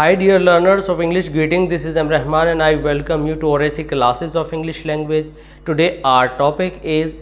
Hi dear learners of English, greeting. This is M. Rahman and I welcome you to RSC classes of English language. Today our topic is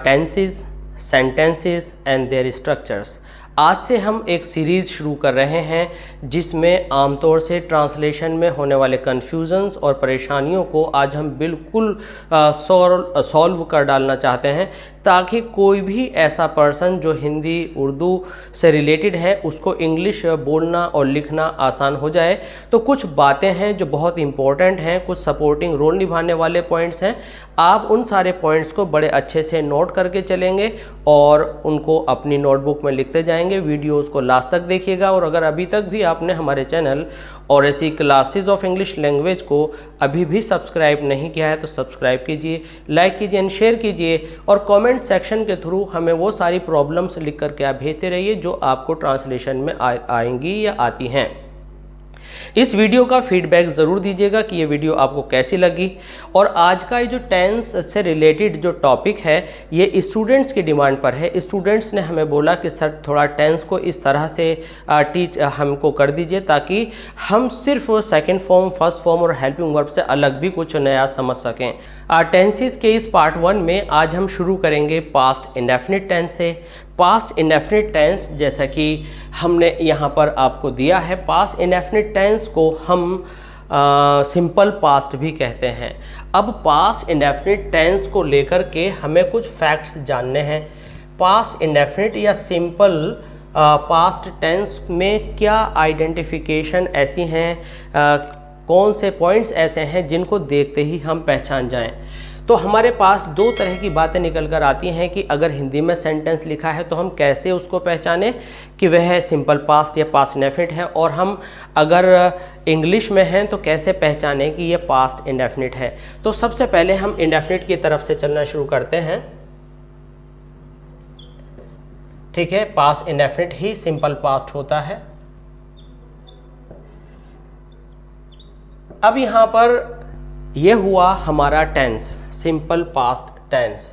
tenses, sentences and their structures. आज से हम एक series शुरू कर रहे हैं जिसमें आमतौर से ट्रांसलेशन में होने वाले कन्फ्यूजन्स और परेशानियों को आज हम बिल्कुल सॉल्व कर डालना चाहते हैं, ताकि कोई भी ऐसा पर्सन जो हिंदी उर्दू से रिलेटेड है उसको इंग्लिश बोलना और लिखना आसान हो जाए। तो कुछ बातें हैं जो बहुत इंपॉर्टेंट हैं, कुछ सपोर्टिंग रोल निभाने वाले पॉइंट्स हैं। आप उन सारे पॉइंट्स को बड़े अच्छे से नोट करके चलेंगे और उनको अपनी नोटबुक में लिखते जाएंगे। वीडियोस को लास्ट तक देखिएगा और अगर अभी तक भी आपने हमारे channel RSC classes of English language को अभी भी सब्सक्राइब नहीं किया है तो सब्सक्राइब कीजिए, लाइक कीजिए एंड शेयर कीजिए और कमेंट सेक्शन के थ्रू हमें वो सारी प्रॉब्लम्स लिख करके आप भेजते रहिए जो आपको ट्रांसलेशन में आएंगी या आती हैं। इस वीडियो का फीडबैक ज़रूर दीजिएगा कि ये वीडियो आपको कैसी लगी। और आज का ये जो टेंस से रिलेटेड जो टॉपिक है ये स्टूडेंट्स की डिमांड पर है। स्टूडेंट्स ने हमें बोला कि सर थोड़ा टेंस को इस तरह से टीच हमको कर दीजिए ताकि हम सिर्फ सेकंड फॉर्म, फर्स्ट फॉर्म और हेल्पिंग वर्ब से अलग भी कुछ नया समझ सकें। टेंसेस के इस पार्ट 1 में आज हम शुरू करेंगे पास्ट इंडेफिनिट टेंस से। पास्ट इंडेफिनिट टेंस जैसा कि हमने यहाँ पर आपको दिया है, पास्ट इंडेफिनिट टेंस को हम सिंपल पास्ट भी कहते हैं। अब पास्ट इंडेफिनिट टेंस को लेकर के हमें कुछ फैक्ट्स जानने हैं। पास्ट इंडेफिनिट या सिंपल पास्ट टेंस में क्या आइडेंटिफिकेशन ऐसी हैं, कौन से पॉइंट्स ऐसे हैं जिनको देखते ही हम पहचान जाएं। तो हमारे पास दो तरह की बातें निकल कर आती हैं कि अगर हिंदी में सेंटेंस लिखा है तो हम कैसे उसको पहचानें कि वह सिंपल पास्ट या पास्ट इंडेफिनिट है, और हम अगर इंग्लिश में हैं तो कैसे पहचानें कि ये पास्ट इंडेफिनिट है। तो सबसे पहले हम इंडेफिनिट की तरफ से चलना शुरू करते हैं। ठीक है, पास्ट इंडेफिनिट ही सिंपल पास्ट होता है। अब यहाँ पर ये हुआ हमारा tense, simple past tense.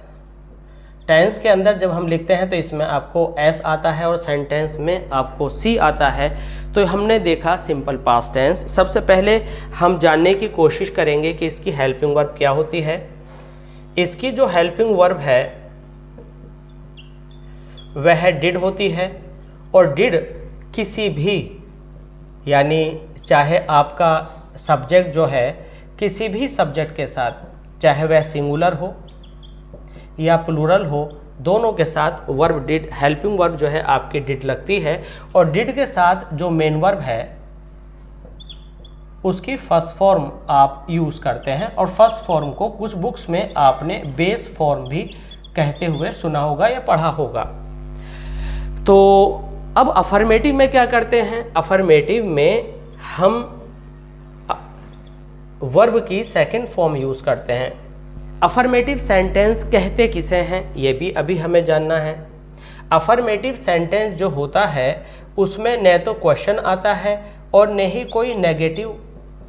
Tense के अंदर जब हम लिखते हैं तो इसमें आपको S आता है और सेंटेंस में आपको C आता है। तो हमने देखा सिंपल पास्ट टेंस। सबसे पहले हम जानने की कोशिश करेंगे कि इसकी हेल्पिंग वर्ब क्या होती है। इसकी जो हेल्पिंग वर्ब है वह डिड होती है, और डिड किसी भी, यानी चाहे आपका सब्जेक्ट जो है किसी भी सब्जेक्ट के साथ, चाहे वह सिंगुलर हो या प्लूरल हो, दोनों के साथ वर्ब डिड, हेल्पिंग वर्ब जो है आपकी डिड लगती है। और डिड के साथ जो मेन वर्ब है उसकी फर्स्ट फॉर्म आप यूज़ करते हैं, और फर्स्ट फॉर्म को कुछ बुक्स में आपने बेस फॉर्म भी कहते हुए सुना होगा या पढ़ा होगा। तो अब अफर्मेटिव में क्या करते हैं, अफर्मेटिव में हम वर्ब की सेकंड फॉर्म यूज़ करते हैं। अफर्मेटिव सेंटेंस कहते किसे हैं ये भी अभी हमें जानना है। अफर्मेटिव सेंटेंस जो होता है उसमें न तो क्वेश्चन आता है और न ही कोई नेगेटिव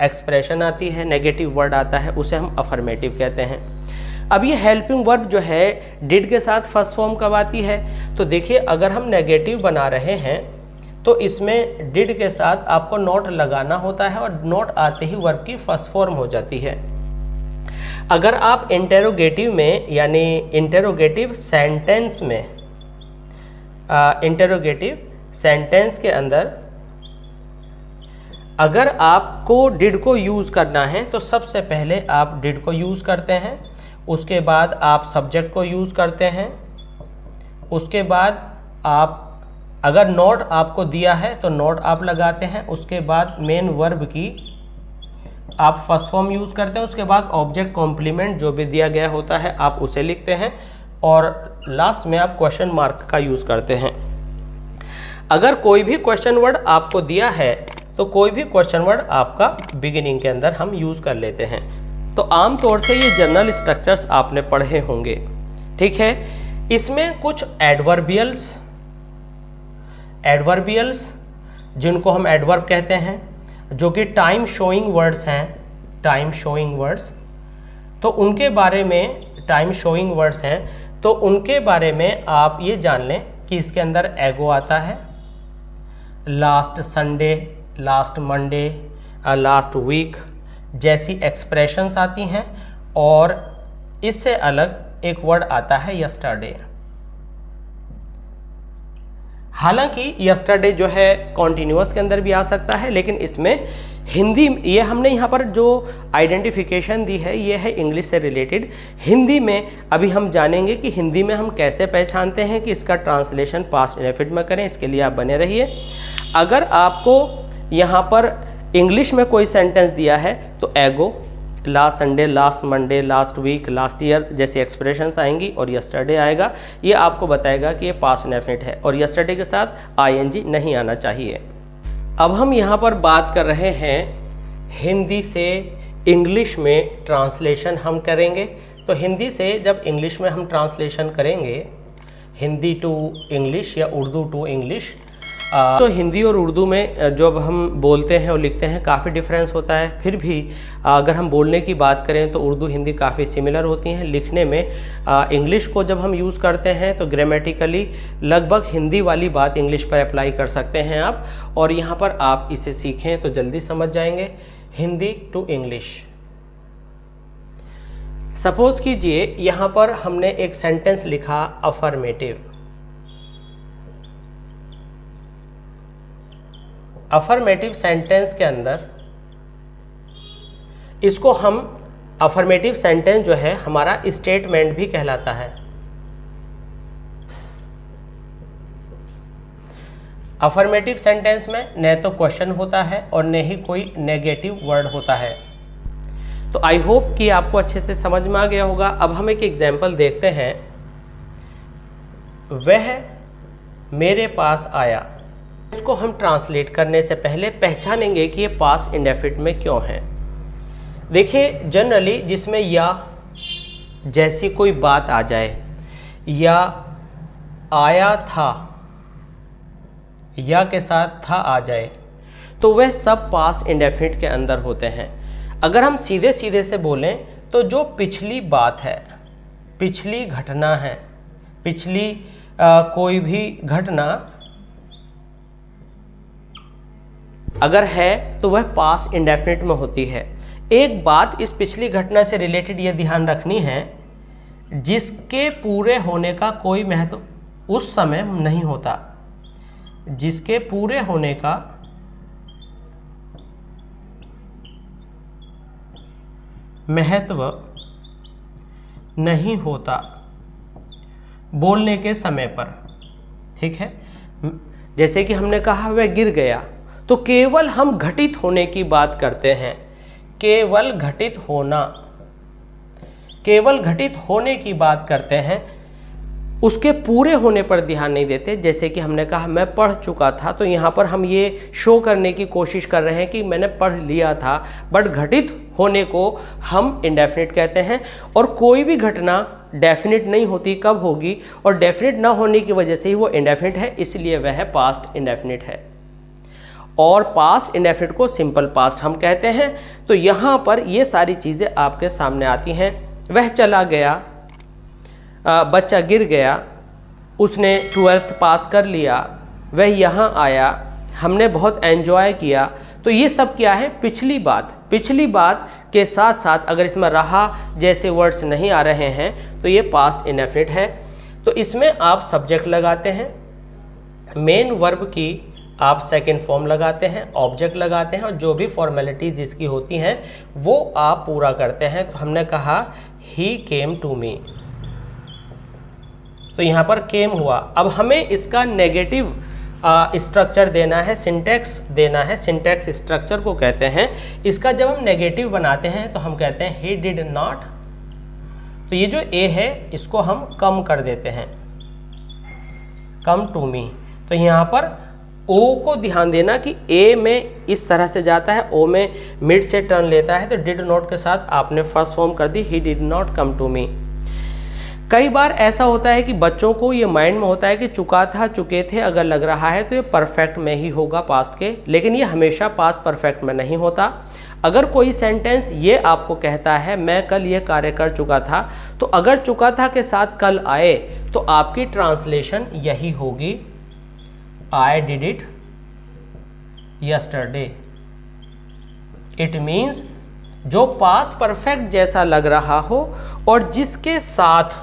एक्सप्रेशन आती है, नेगेटिव वर्ड आता है, उसे हम अफर्मेटिव कहते हैं। अब ये हेल्पिंग वर्ब जो है डिड के साथ फर्स्ट फॉर्म कब आती है, तो देखिए अगर हम नेगेटिव बना रहे हैं तो इसमें डिड के साथ आपको नॉट लगाना होता है और नॉट आते ही वर्ब की फर्स्ट फॉर्म हो जाती है। अगर आप इंटेरोगेटिव में, यानी इंटेरोगेटिव सेंटेंस में, इंटेरोगेटिव सेंटेंस के अंदर अगर आपको डिड को यूज़ करना है तो सबसे पहले आप डिड को यूज़ करते हैं, उसके बाद आप सब्जेक्ट को यूज़ करते हैं, उसके बाद आप अगर नॉट आपको दिया है तो नॉट आप लगाते हैं, उसके बाद मेन वर्ब की आप फर्स्ट फॉर्म यूज़ करते हैं, उसके बाद ऑब्जेक्ट कॉम्प्लीमेंट जो भी दिया गया होता है आप उसे लिखते हैं, और लास्ट में आप क्वेश्चन मार्क का यूज़ करते हैं। अगर कोई भी क्वेश्चन वर्ड आपको दिया है तो कोई भी क्वेश्चन वर्ड आपका बिगिनिंग के अंदर हम यूज़ कर लेते हैं। तो आम तौर से ये जनरल स्ट्रक्चर्स आपने पढ़े होंगे। ठीक है, इसमें कुछ एडवर्बियल्स जिनको हम एडवर्ब कहते हैं, जो कि टाइम शोइंग वर्ड्स हैं, टाइम शोइंग वर्ड्स, तो उनके बारे में, टाइम शोइंग वर्ड्स हैं तो उनके बारे में आप ये जान लें कि इसके अंदर एगो आता है, last Sunday, last Monday, last week जैसी एक्सप्रेशंस आती हैं, और इससे अलग एक वर्ड आता है यस्टरडे। हालांकि यस्टरडे जो है कॉन्टिन्यूअस के अंदर भी आ सकता है, लेकिन इसमें हिंदी, ये हमने यहाँ पर जो आइडेंटिफिकेशन दी है ये है इंग्लिश से रिलेटेड। हिंदी में अभी हम जानेंगे कि हिंदी में हम कैसे पहचानते हैं कि इसका ट्रांसलेशन पास्ट इंडेफिनिट में करें। इसके लिए आप बने रहिए। अगर आपको यहाँ पर इंग्लिश में कोई सेंटेंस दिया है तो ago, last Sunday, last Monday, last week, last year जैसी एक्सप्रेशंस आएंगी, और यस्टरडे आएगा। ये आपको बताएगा कि ये पास्ट इंडेफिनिट है, और यस्टरडे के साथ आईएनजी नहीं आना चाहिए। अब हम यहाँ पर बात कर रहे हैं हिंदी से इंग्लिश में ट्रांसलेशन हम करेंगे। तो हिंदी से जब इंग्लिश में हम ट्रांसलेशन करेंगे, हिंदी टू इंग्लिश या उर्दू टू इंग्लिश, तो हिंदी और उर्दू में जब हम बोलते हैं और लिखते हैं काफ़ी डिफरेंस होता है। फिर भी अगर हम बोलने की बात करें तो उर्दू हिंदी काफ़ी सिमिलर होती हैं। लिखने में इंग्लिश को जब हम यूज़ करते हैं तो ग्रामेटिकली लगभग हिंदी वाली बात इंग्लिश पर अप्लाई कर सकते हैं आप, और यहाँ पर आप इसे सीखें तो जल्दी समझ जाएंगे। हिंदी टू इंग्लिश, सपोज कीजिए यहाँ पर हमने एक सेंटेंस लिखा अफर्मेटिव। अफर्मेटिव सेंटेंस के अंदर इसको हम, अफर्मेटिव सेंटेंस जो है हमारा स्टेटमेंट भी कहलाता है। अफर्मेटिव सेंटेंस में न तो क्वेश्चन होता है और न ही कोई नेगेटिव वर्ड होता है। तो आई होप कि आपको अच्छे से समझ में आ गया होगा। अब हम एक एग्जाम्पल देखते हैं। वह मेरे पास आया। इसको हम ट्रांसलेट करने से पहले पहचानेंगे कि ये पास्ट इंडेफिनिट में क्यों है। देखिए, जनरली जिसमें या जैसी कोई बात आ जाए, या आया था, या के साथ था आ जाए, तो वह सब पास्ट इंडेफिनिट के अंदर होते हैं। अगर हम सीधे सीधे से बोलें तो जो पिछली बात है, पिछली घटना है, पिछली कोई भी घटना अगर है तो वह पास्ट इंडेफिनिट में होती है। एक बात इस पिछली घटना से रिलेटेड ये ध्यान रखनी है, जिसके पूरे होने का कोई महत्व उस समय नहीं होता, जिसके पूरे होने का महत्व नहीं होता बोलने के समय पर। ठीक है, जैसे कि हमने कहा वह गिर गया, तो केवल हम घटित होने की बात करते हैं। केवल घटित होना, केवल घटित होने की बात करते हैं, उसके पूरे होने पर ध्यान नहीं देते। जैसे कि हमने कहा मैं पढ़ चुका था, तो यहाँ पर हम ये शो करने की कोशिश कर रहे हैं कि मैंने पढ़ लिया था, बट घटित होने को हम इंडेफिनिट कहते हैं। और कोई भी घटना डेफिनिट नहीं होती, कब होगी, और डेफिनिट ना होने की वजह से ही वो इंडेफिनिट है, इसलिए वह पास्ट इंडेफिनिट है। और पास्ट इंडेफिनिट को सिंपल पास्ट हम कहते हैं। तो यहाँ पर ये सारी चीज़ें आपके सामने आती हैं। वह चला गया, बच्चा गिर गया, उसने 12th पास कर लिया, वह यहाँ आया, हमने बहुत एंजॉय किया। तो ये सब क्या है, पिछली बात। पिछली बात के साथ साथ अगर इसमें रहा जैसे वर्ड्स नहीं आ रहे हैं तो ये पास्ट इंडेफिनिट है। तो इसमें आप सब्जेक्ट लगाते हैं, मेन वर्ब की आप सेकंड फॉर्म लगाते हैं, ऑब्जेक्ट लगाते हैं, और जो भी फॉर्मेलिटी जिसकी होती हैं वो आप पूरा करते हैं। तो हमने कहा ही केम टू मी, तो यहाँ पर केम हुआ। अब हमें इसका नेगेटिव स्ट्रक्चर देना है, सिंटैक्स देना है। सिंटैक्स स्ट्रक्चर को कहते हैं, इसका जब हम नेगेटिव बनाते हैं तो हम कहते हैं ही डिड नॉट। तो ये जो ए है इसको हम कम कर देते हैं, कम टू मी। तो यहाँ पर ओ को ध्यान देना कि ए में इस तरह से जाता है, ओ में मिड से टर्न लेता है, तो डिड नॉट के साथ आपने फर्स्ट फॉर्म कर दी, he did not come to me. कई बार ऐसा होता है कि बच्चों को ये माइंड में होता है कि चुका था, चुके थे अगर लग रहा है तो ये परफेक्ट में ही होगा पास्ट के, लेकिन ये हमेशा पास्ट परफेक्ट में नहीं होता। अगर कोई सेंटेंस ये आपको कहता है मैं कल ये कार्य कर चुका था, तो अगर चुका था के साथ कल आए तो आपकी ट्रांसलेशन यही होगी, I did it yesterday. It means जो पास्ट परफेक्ट जैसा लग रहा हो और जिसके साथ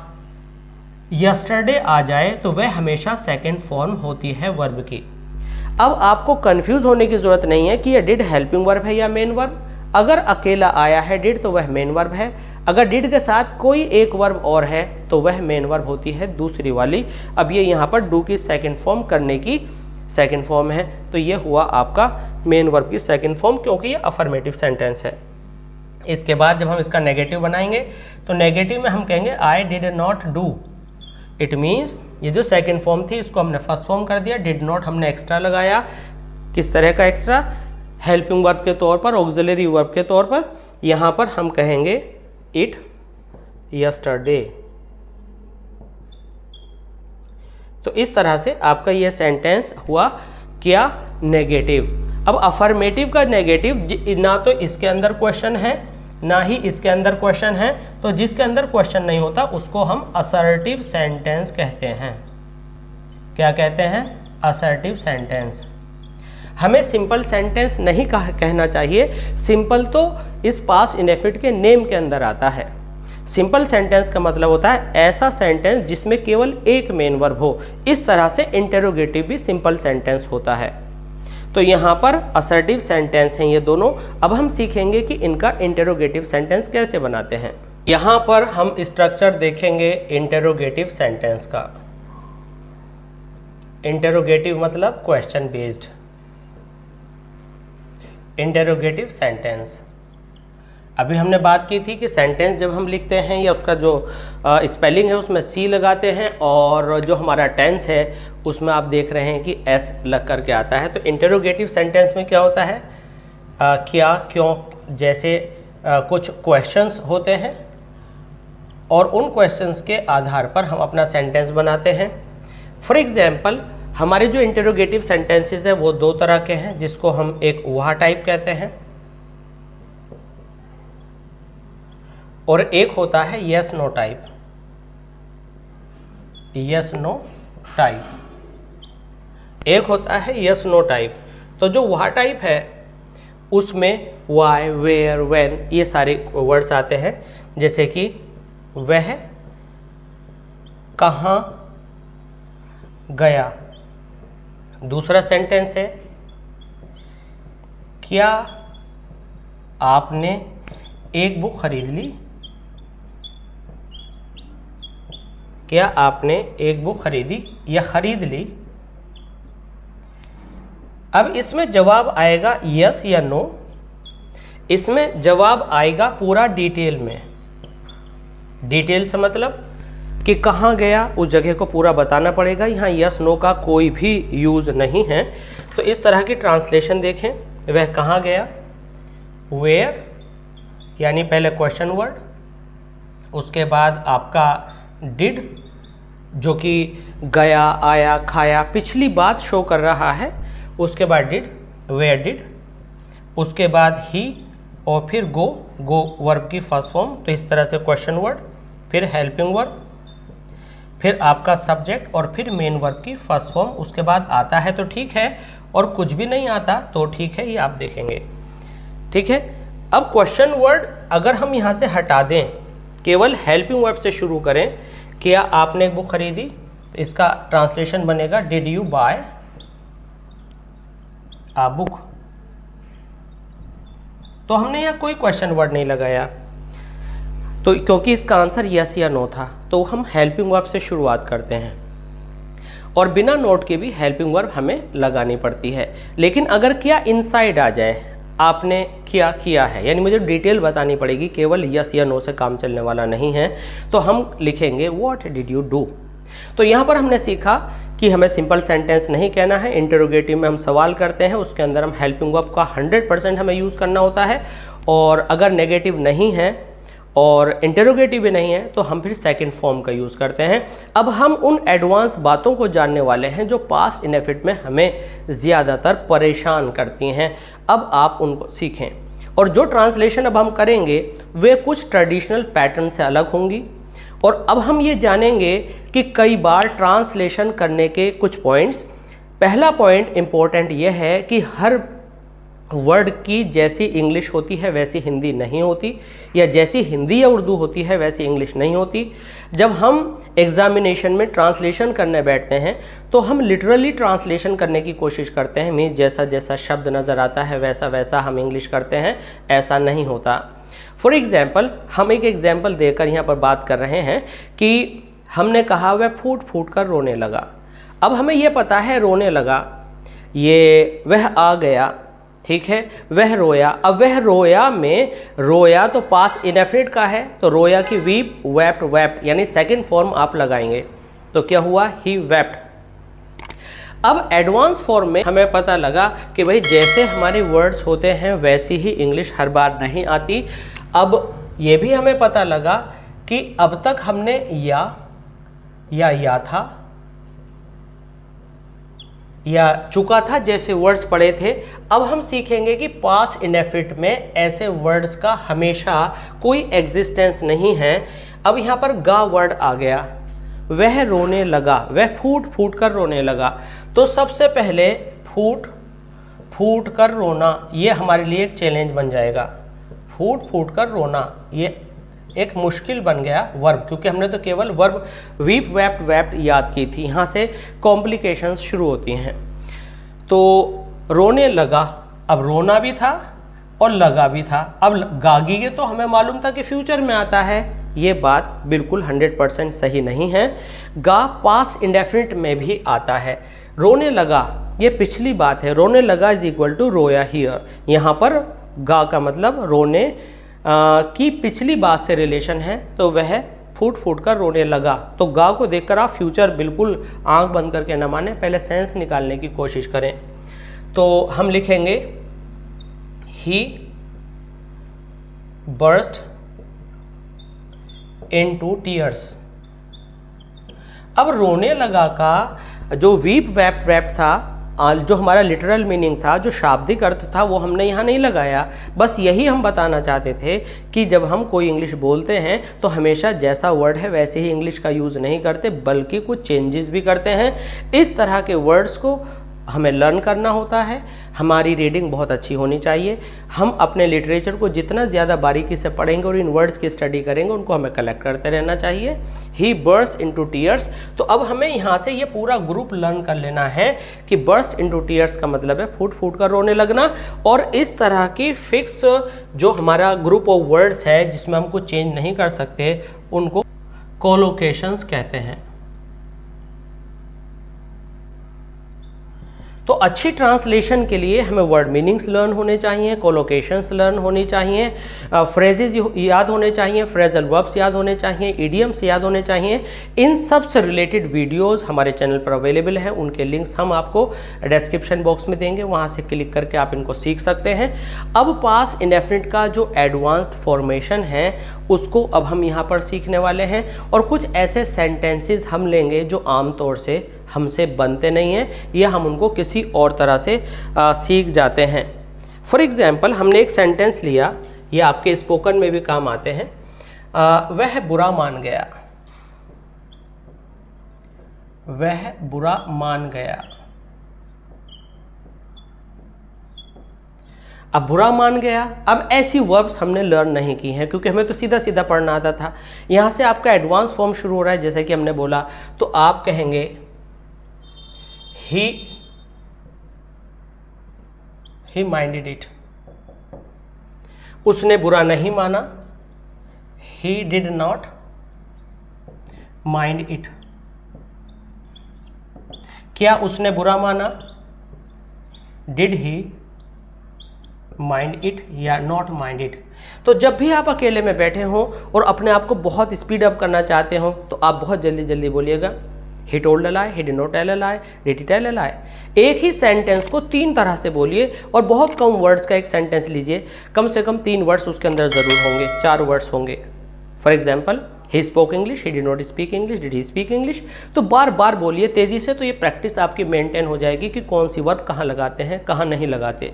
यस्टरडे आ जाए तो वह हमेशा सेकंड फॉर्म होती है वर्ब की। अब आपको कंफ्यूज होने की जरूरत नहीं है कि यह डिड हेल्पिंग वर्ब है या मेन वर्ब। अगर अकेला आया है डिड तो वह मेन वर्ब है, अगर डिड के साथ कोई एक वर्ब और है तो वह मेन वर्ब होती है दूसरी वाली। अब ये यहाँ पर डू की सेकंड फॉर्म करने की सेकंड फॉर्म है, तो ये हुआ आपका मेन वर्ब की सेकंड फॉर्म, क्योंकि ये अफर्मेटिव सेंटेंस है। इसके बाद जब हम इसका नेगेटिव बनाएंगे तो नेगेटिव में हम कहेंगे I did not do. It means ये जो सेकंड फॉर्म थी इसको हमने फर्स्ट फॉर्म कर दिया, डिड नॉट हमने एक्स्ट्रा लगाया। किस तरह का एक्स्ट्रा? हेल्पिंग वर्ब के तौर पर, ऑक्सिलरी वर्ब के तौर पर। यहाँ पर हम कहेंगे इट यस्टरडे। तो इस तरह से आपका यह सेंटेंस हुआ क्या? नेगेटिव। अब अफर्मेटिव का नेगेटिव ना तो इसके अंदर क्वेश्चन है ना ही इसके अंदर क्वेश्चन है, तो जिसके अंदर क्वेश्चन नहीं होता उसको हम असर्टिव सेंटेंस कहते हैं। क्या कहते हैं? Assertive sentence. हमें सिंपल सेंटेंस नहीं कहना चाहिए। सिंपल तो इस पास्ट इंडेफिनिट के नेम के अंदर आता है। सिंपल सेंटेंस का मतलब होता है ऐसा सेंटेंस जिसमें केवल एक मेन वर्ब हो। इस तरह से इंटेरोगेटिव भी सिंपल सेंटेंस होता है। तो यहाँ पर असर्टिव सेंटेंस हैं ये दोनों। अब हम सीखेंगे कि इनका इंटेरोगेटिव सेंटेंस कैसे बनाते हैं। यहाँ पर हम स्ट्रक्चर देखेंगे इंटेरोगेटिव सेंटेंस का। इंटेरोगेटिव मतलब क्वेश्चन बेस्ड। इंटेरोगेटिव सेंटेंस, अभी हमने बात की थी कि सेंटेंस जब हम लिखते हैं या उसका जो स्पेलिंग है उसमें सी लगाते हैं, और जो हमारा टेंस है उसमें आप देख रहे हैं कि एस लग करके आता है। तो इंटेरोगेटिव सेंटेंस में क्या होता है? क्या, क्यों जैसे कुछ क्वेश्चंस होते हैं और उन क्वेश्चंस के आधार पर हम अपना सेंटेंस बनाते हैं। फॉर एग्जाम्पल हमारे जो इंटेरोगेटिव सेंटेंसेस हैं वो दो तरह के हैं, जिसको हम एक वहा टाइप कहते हैं और एक होता है yes no type. Yes no type एक होता है यस नो टाइप। तो जो वहा टाइप है उसमें वाई, वेयर, व्हेन ये सारे वर्ड्स आते हैं, जैसे कि वह कहाँ गया। दूसरा सेंटेंस है क्या आपने एक बुक खरीद ली। क्या आपने एक बुक खरीदी या खरीद ली। अब इसमें जवाब आएगा यस या नो। इसमें जवाब आएगा पूरा डिटेल में। डिटेल से मतलब कि कहाँ गया उस जगह को पूरा बताना पड़ेगा। यहाँ यस नो का कोई भी यूज़ नहीं है। तो इस तरह की ट्रांसलेशन देखें, वह कहाँ गया, वेयर यानी पहले क्वेश्चन वर्ड, उसके बाद आपका डिड जो कि गया, आया, खाया पिछली बात शो कर रहा है, उसके बाद डिड, वेयर डिड, उसके बाद ही और फिर गो, गो वर्ब की फर्स्ट फॉर्म। तो इस तरह से क्वेश्चन वर्ड, फिर हेल्पिंग वर्ब, फिर आपका सब्जेक्ट और फिर मेन वर्ब की फर्स्ट फॉर्म। उसके बाद आता है तो ठीक है, और कुछ भी नहीं आता तो ठीक है, ये आप देखेंगे। ठीक है। अब क्वेश्चन वर्ड अगर हम यहाँ से हटा दें, केवल हेल्पिंग वर्ब से शुरू करें, क्या आपने एक बुक खरीदी, तो इसका ट्रांसलेशन बनेगा did you buy a book. तो हमने यहाँ कोई क्वेश्चन वर्ड नहीं लगाया, तो क्योंकि इसका आंसर यस या नो था, तो हम हेल्पिंग वर्ब से शुरुआत करते हैं और बिना नोट के भी हेल्पिंग वर्ब हमें लगानी पड़ती है। लेकिन अगर क्या इनसाइड आ जाए, आपने क्या किया है, यानी मुझे डिटेल बतानी पड़ेगी, केवल यस या नो से काम चलने वाला नहीं है, तो हम लिखेंगे व्हाट डिड यू डू। तो यहाँ पर हमने सीखा कि हमें सिंपल सेंटेंस नहीं कहना है। इंटरोगेटिव में हम सवाल करते हैं, उसके अंदर हम हेल्पिंग वर्ब का 100% हमें यूज़ करना होता है, और अगर नेगेटिव नहीं है और इंटरोगेटिव भी नहीं है तो हम फिर सेकंड फॉर्म का यूज़ करते हैं। अब हम उन एडवांस बातों को जानने वाले हैं जो पास्ट इनडेफिनिट में हमें ज़्यादातर परेशान करती हैं। अब आप उनको सीखें, और जो ट्रांसलेशन अब हम करेंगे वे कुछ ट्रेडिशनल पैटर्न से अलग होंगी। और अब हम ये जानेंगे कि कई बार ट्रांसलेशन करने के कुछ पॉइंट्स। पहला पॉइंट इम्पोर्टेंट यह है कि हर वर्ड की जैसी इंग्लिश होती है वैसी हिंदी नहीं होती, या जैसी हिंदी या उर्दू होती है वैसी इंग्लिश नहीं होती। जब हम एग्जामिनेशन में ट्रांसलेशन करने बैठते हैं तो हम लिटरली ट्रांसलेशन करने की कोशिश करते हैं, मीन्स जैसा जैसा शब्द नज़र आता है वैसा वैसा हम इंग्लिश करते हैं, ऐसा नहीं होता। फॉर एग्ज़ाम्पल, हम एक एग्ज़ाम्पल देकर यहाँ पर बात कर रहे हैं कि हमने कहा वह फूट फूट कर रोने लगा। अब हमें यह पता है रोने लगा, ये वह आ गया, ठीक है, वह रोया। अब वह रोया में रोया तो पास इंडेफिनिट का है, तो रोया की वीप वेप्ट वेप्ट यानी सेकंड फॉर्म आप लगाएंगे, तो क्या हुआ, ही वेप्ट। अब एडवांस फॉर्म में हमें पता लगा कि भाई जैसे हमारे वर्ड्स होते हैं वैसी ही इंग्लिश हर बार नहीं आती। अब ये भी हमें पता लगा कि अब तक हमने या था या चुका था जैसे वर्ड्स पढ़े थे। अब हम सीखेंगे कि पास्ट इंडेफिनिट में ऐसे वर्ड्स का हमेशा कोई एग्जिस्टेंस नहीं है। अब यहाँ पर गा वर्ड आ गया, वह रोने लगा, वह फूट फूट कर रोने लगा। तो सबसे पहले फूट फूट कर रोना, ये हमारे लिए एक चैलेंज बन जाएगा। फूट फूट कर रोना ये एक मुश्किल बन गया वर्ब, क्योंकि हमने तो केवल वर्ब वीप वेप्ट वेप्ट याद की थी, यहाँ से कॉम्प्लिकेशंस शुरू होती हैं। तो रोने लगा, अब रोना भी था और लगा भी था। अब गागी ये तो हमें मालूम था कि फ्यूचर में आता है, ये बात बिल्कुल 100% सही नहीं है। गा पास्ट इंडेफिनिट में भी आता है। रोने लगा ये पिछली बात है, रोने लगा इज इक्वल टू रोया हियर। यहाँ पर गा का मतलब रोने की पिछली बात से रिलेशन है, तो वह फूट फूट कर रोने लगा। तो गा को देखकर आप फ्यूचर बिल्कुल आंख बंद करके न माने, पहले सेंस निकालने की कोशिश करें। तो हम लिखेंगे ही बर्स्ट इनटू टीयर्स। अब रोने लगा का जो वीप वेप्ट वेप्ट था, जो हमारा लिटरल मीनिंग था, जो शाब्दिक अर्थ था, वो हमने यहाँ नहीं लगाया। बस यही हम बताना चाहते थे कि जब हम कोई इंग्लिश बोलते हैं तो हमेशा जैसा वर्ड है वैसे ही इंग्लिश का यूज़ नहीं करते, बल्कि कुछ चेंजेस भी करते हैं। इस तरह के वर्ड्स को हमें लर्न करना होता है। हमारी रीडिंग बहुत अच्छी होनी चाहिए। हम अपने लिटरेचर को जितना ज़्यादा बारीकी से पढ़ेंगे और इन वर्ड्स की स्टडी करेंगे, उनको हमें कलेक्ट करते रहना चाहिए। ही बर्स्ट इनटू टीयर्स, तो अब हमें यहाँ से ये पूरा ग्रुप लर्न कर लेना है कि बर्स्ट इनटू टीयर्स का मतलब है फूट फूट कर रोने लगना। और इस तरह की फिक्स जो हमारा ग्रुप ऑफ वर्ड्स है जिसमें हम कुछ चेंज नहीं कर सकते, उनको कोलोकेशंस कहते हैं। तो अच्छी ट्रांसलेशन के लिए हमें वर्ड मीनिंग्स लर्न होने चाहिए, कोलोकेशंस लर्न होनी चाहिए, फ्रेजेस याद होने चाहिए, फ्रेजल वर्ब्स याद होने चाहिए, इडियम्स याद होने चाहिए। इन सब से रिलेटेड वीडियोस हमारे चैनल पर अवेलेबल हैं, उनके लिंक्स हम आपको डिस्क्रिप्शन बॉक्स में देंगे, वहां से क्लिक करके आप इनको सीख सकते हैं। अब पास्ट इंडेफिनिट का जो एडवांस्ड फॉर्मेशन है उसको अब हम यहाँ पर सीखने वाले हैं, और कुछ ऐसे सेंटेंसेस हम लेंगे जो आमतौर से हमसे बनते नहीं हैं, या हम उनको किसी और तरह से सीख जाते हैं। फॉर एग्जाम्पल, हमने एक सेंटेंस लिया, ये आपके स्पोकन में भी काम आते हैं। वह बुरा मान गया, वह बुरा मान गया। अब बुरा मान गया, अब ऐसी वर्ब्स हमने लर्न नहीं की हैं क्योंकि हमें तो सीधा सीधा पढ़ना आता था। यहाँ से आपका एडवांस फॉर्म शुरू हो रहा है, जैसे कि हमने बोला, तो आप कहेंगे he minded it, उसने बुरा नहीं माना, he did not mind it। क्या उसने बुरा माना, did he mind it या not mind it। तो जब भी आप अकेले में बैठे हों और अपने आप को बहुत स्पीड अप करना चाहते हो तो आप बहुत जल्दी जल्दी बोलिएगा, he told a lie, he did not tell a lie, did he tell a lie। एक ही सेंटेंस को 3 तरह से बोलिए, और बहुत कम वर्ड्स का एक सेंटेंस लीजिए, कम से कम 3 वर्ड्स उसके अंदर ज़रूर होंगे, 4 वर्ड्स होंगे। For example, he spoke English, he did not speak English, did he speak English। तो बार बार बोलिए तेज़ी से, तो ये प्रैक्टिस आपकी मेंटेन हो जाएगी कि कौन सी वर्ब कहाँ लगाते हैं, कहाँ नहीं लगाते।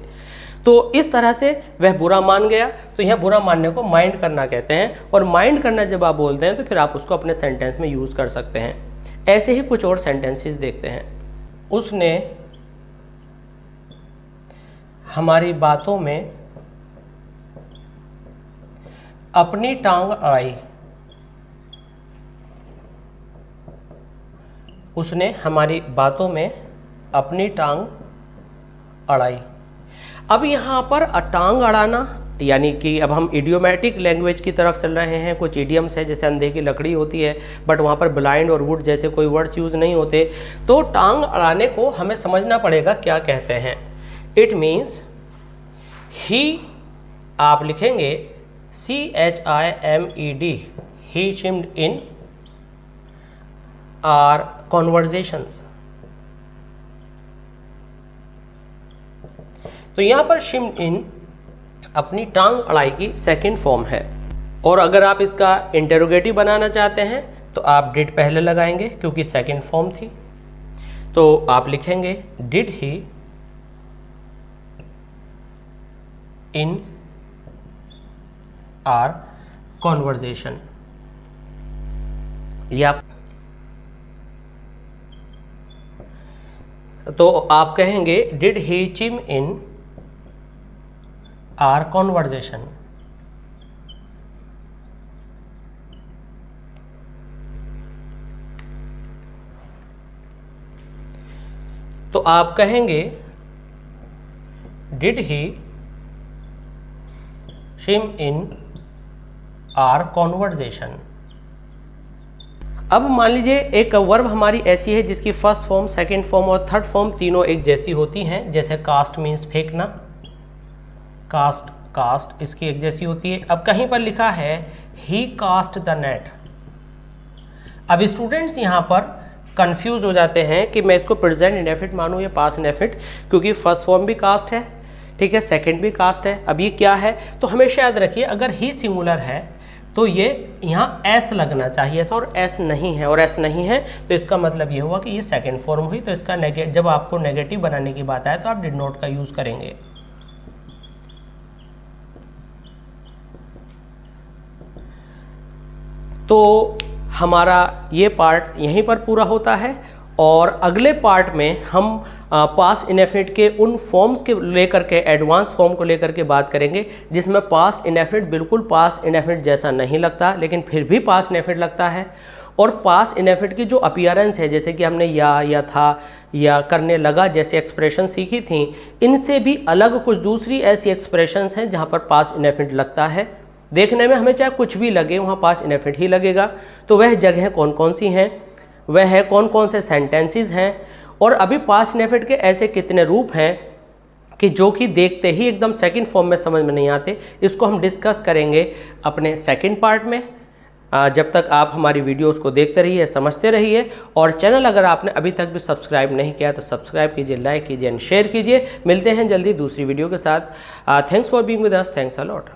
तो इस तरह से वह बुरा मान गया, तो यह बुरा मानने को माइंड करना कहते हैं, और माइंड करना जब आप बोलते हैं तो फिर आप उसको अपने सेंटेंस में यूज़ कर सकते हैं। ऐसे ही कुछ और सेंटेंसेस देखते हैं। उसने हमारी बातों में अपनी टांग अड़ाई, उसने हमारी बातों में अपनी टांग अड़ाई। अब यहाँ पर टांग अड़ाना यानी कि अब हम इडियोमैटिक लैंग्वेज की तरफ चल रहे हैं। कुछ इडियम्स है, जैसे अंधे की लकड़ी होती है, बट वहाँ पर ब्लाइंड और वुड जैसे कोई वर्ड्स यूज़ नहीं होते। तो टांग अड़ाने को हमें समझना पड़ेगा क्या कहते हैं। इट मीन्स ही, आप लिखेंगे CHIMED, he chimed in our conversations. तो यहाँ पर शिम्ड इन अपनी टांग अड़ाई की सेकंड फॉर्म है। और अगर आप इसका इंटेरोगेटिव बनाना चाहते हैं तो आप डिड पहले लगाएंगे क्योंकि सेकंड फॉर्म थी। तो आप लिखेंगे did he in our conversation, या तो आप कहेंगे did he chime in our conversation. तो आप कहेंगे did he chime in our conversation. अब मान लीजिए एक वर्ब हमारी ऐसी है जिसकी फर्स्ट फॉर्म, सेकंड फॉर्म और थर्ड फॉर्म तीनों एक जैसी होती हैं। जैसे कास्ट मीन्स फेंकना, कास्ट इसकी एक जैसी होती है। अब कहीं पर लिखा है ही कास्ट द नेट। अब स्टूडेंट्स यहाँ पर कंफ्यूज हो जाते हैं कि मैं इसको प्रेजेंट इंडेफिनिट मानूं या पास्ट इंडेफिनिट, क्योंकि फर्स्ट फॉर्म भी कास्ट है, ठीक है, सेकंड भी कास्ट है। अब ये क्या है, तो हमेशा याद रखिए अगर ही सिंगुलर है तो ये यहाँ एस लगना चाहिए था और एस नहीं है, और एस नहीं है तो इसका मतलब ये हुआ कि ये सेकंड फॉर्म हुई। तो इसका जब आपको नेगेटिव बनाने की बात आए तो आप डिड नॉट का यूज़ करेंगे। तो हमारा ये पार्ट यहीं पर पूरा होता है और अगले पार्ट में हम पास्ट इनडेफिनिट के उन फॉर्म्स के लेकर के, एडवांस फॉर्म को लेकर के बात करेंगे जिसमें पास्ट इनडेफिनिट बिल्कुल पास्ट इनडेफिनिट जैसा नहीं लगता लेकिन फिर भी पास्ट इनडेफिनिट लगता है, और पास्ट इनडेफिनिट की जो अपीयरेंस है, जैसे कि हमने या था या करने लगा जैसे एक्सप्रेशन सीखी थी, इनसे भी अलग कुछ दूसरी ऐसी एक्सप्रेशंस हैं जहाँ पर पास्ट इनडेफिनिट लगता है। देखने में हमें चाहे कुछ भी लगे वहाँ पास्ट इनडेफिनिट ही लगेगा। तो वह जगह कौन कौन सी हैं, वह है कौन कौन से सेंटेंसेस हैं, और अभी पास्ट इनडेफिनिट के ऐसे कितने रूप हैं कि जो कि देखते ही एकदम सेकंड फॉर्म में समझ में नहीं आते। इसको हम डिस्कस करेंगे अपने सेकंड पार्ट में। जब तक आप हमारी वीडियोस को देखते रहिए, समझते रहिए, और चैनल अगर आपने अभी तक भी सब्सक्राइब नहीं किया तो सब्सक्राइब कीजिए, लाइक कीजिए एंड शेयर कीजिए। मिलते हैं जल्दी दूसरी वीडियो के साथ। Thanks for being with us, thanks a lot.